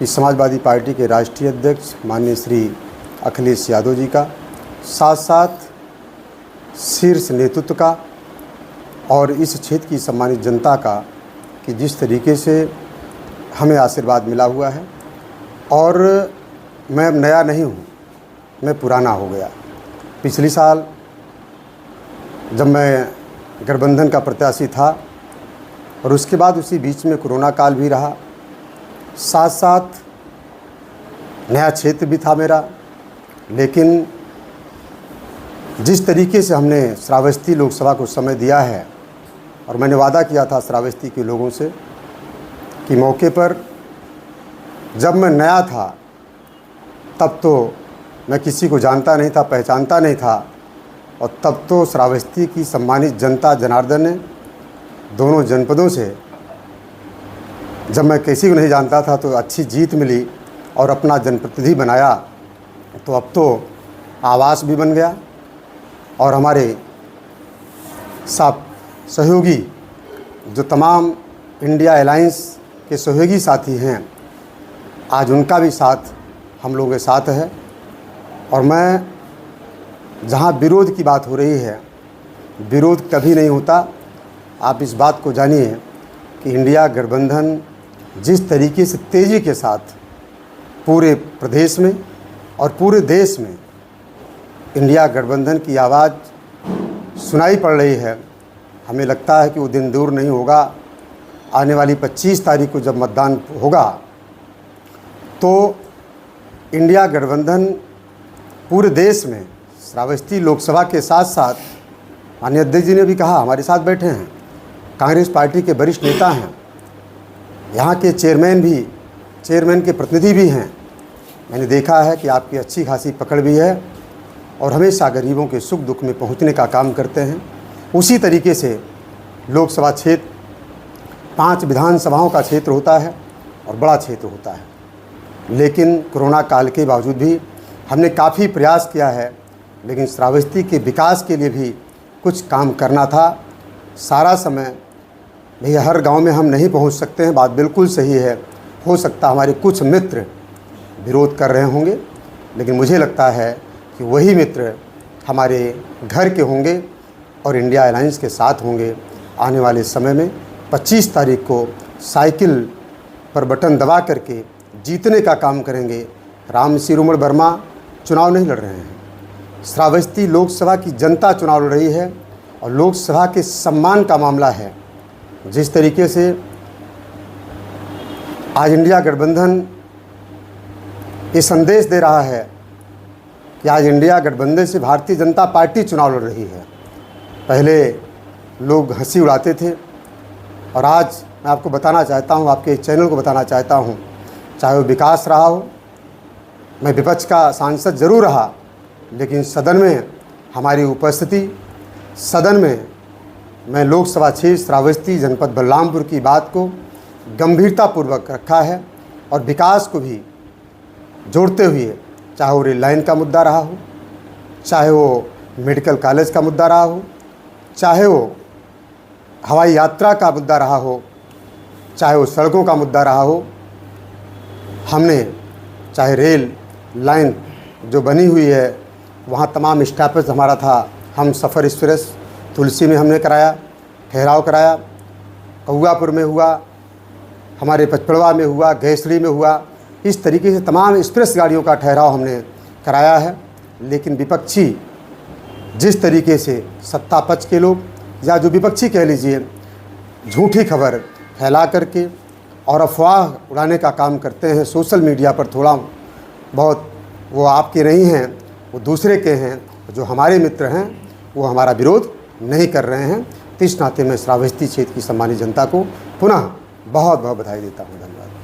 कि समाजवादी पार्टी के राष्ट्रीय अध्यक्ष माननीय श्री अखिलेश यादव जी का, साथ साथ शीर्ष नेतृत्व का और इस क्षेत्र की सम्मानित जनता का कि जिस तरीके से हमें आशीर्वाद मिला हुआ है। और मैं अब नया नहीं हूँ, मैं पुराना हो गया। पिछले साल जब मैं गठबंधन का प्रत्याशी था और उसके बाद उसी बीच में कोरोना काल भी रहा, साथ साथ नया क्षेत्र भी था मेरा। लेकिन जिस तरीके से हमने श्रावस्ती लोकसभा को समय दिया है और मैंने वादा किया था श्रावस्ती के लोगों से कि मौके पर जब मैं नया था तब तो मैं किसी को जानता नहीं था, पहचानता नहीं था, और तब तो श्रावस्ती की सम्मानित जनता जनार्दन ने दोनों जनपदों से, जब मैं किसी को नहीं जानता था तो अच्छी जीत मिली और अपना जनप्रतिनिधि बनाया। तो अब तो आवास भी बन गया और हमारे सहयोगी जो तमाम इंडिया अलायंस के सहयोगी साथी हैं, आज उनका भी साथ हम लोगों के साथ है। और मैं जहां विरोध की बात हो रही है, विरोध कभी नहीं होता। आप इस बात को जानिए कि इंडिया गठबंधन जिस तरीके से तेज़ी के साथ पूरे प्रदेश में और पूरे देश में इंडिया गठबंधन की आवाज़ सुनाई पड़ रही है, हमें लगता है कि वो दिन दूर नहीं होगा। आने वाली 25 तारीख को जब मतदान होगा तो इंडिया गठबंधन पूरे देश में श्रावस्ती लोकसभा के साथ साथ, माननीय अध्यक्ष जी ने भी कहा, हमारे साथ बैठे हैं, कांग्रेस पार्टी के वरिष्ठ नेता हैं, यहाँ के चेयरमैन के प्रतिनिधि भी हैं। मैंने देखा है कि आपकी अच्छी खासी पकड़ भी है और हमेशा गरीबों के सुख दुख में पहुँचने का काम करते हैं। उसी तरीके से लोकसभा क्षेत्र 5 विधानसभाओं का क्षेत्र होता है और बड़ा क्षेत्र होता है। लेकिन कोरोना काल के बावजूद भी हमने काफ़ी प्रयास किया है, लेकिन श्रावस्ती के विकास के लिए भी कुछ काम करना था। सारा समय भैया हर गांव में हम नहीं पहुंच सकते हैं, बात बिल्कुल सही है। हो सकता हमारे कुछ मित्र विरोध कर रहे होंगे, लेकिन मुझे लगता है कि वही मित्र हमारे घर के होंगे और इंडिया अलायंस के साथ होंगे। आने वाले समय में 25 तारीख को साइकिल पर बटन दबा करके जीतने का काम करेंगे। राम शिरोमणि वर्मा चुनाव नहीं लड़ रहे हैं, श्रावस्ती लोकसभा की जनता चुनाव लड़ रही है और लोकसभा के सम्मान का मामला है। जिस तरीके से आज इंडिया गठबंधन ये संदेश दे रहा है कि आज इंडिया गठबंधन से भारतीय जनता पार्टी चुनाव लड़ रही है। पहले लोग हंसी उड़ाते थे और आज मैं आपको बताना चाहता हूँ, आपके चैनल को बताना चाहता हूँ, चाहे वो विकास रहा हो, मैं विपक्ष का सांसद ज़रूर रहा, लेकिन सदन में हमारी उपस्थिति, सदन में मैं लोकसभा क्षेत्र श्रावस्ती जनपद बलरामपुर की बात को गंभीरतापूर्वक रखा है और विकास को भी जोड़ते हुए, चाहे वो रेल लाइन का मुद्दा रहा हो, चाहे वो मेडिकल कॉलेज का मुद्दा रहा हो, चाहे वो हवाई यात्रा का मुद्दा रहा हो, चाहे वो सड़कों का मुद्दा रहा हो, हमने चाहे रेल लाइन जो बनी हुई है वहाँ तमाम स्टॉपेज हमारा था। हम सफ़र एक्सप्रेस तुलसी में हमने कराया, ठहराव कराया, कौआपुर में हुआ, हमारे पचपड़वा में हुआ, गैसड़ी में हुआ। इस तरीके से तमाम एक्सप्रेस गाड़ियों का ठहराव हमने कराया है। लेकिन विपक्षी जिस तरीके से सत्ता पक्ष के लोग या जो विपक्षी कह लीजिए, झूठी खबर फैला करके और अफवाह उड़ाने का काम करते हैं सोशल मीडिया पर, थोड़ा बहुत वो आपके नहीं हैं, वो दूसरे के हैं। जो हमारे मित्र हैं वो हमारा विरोध नहीं कर रहे हैं। तो इस नाते मैं श्रावस्ती क्षेत्र की सम्मानित जनता को पुनः बहुत बहुत बधाई देता हूँ। धन्यवाद।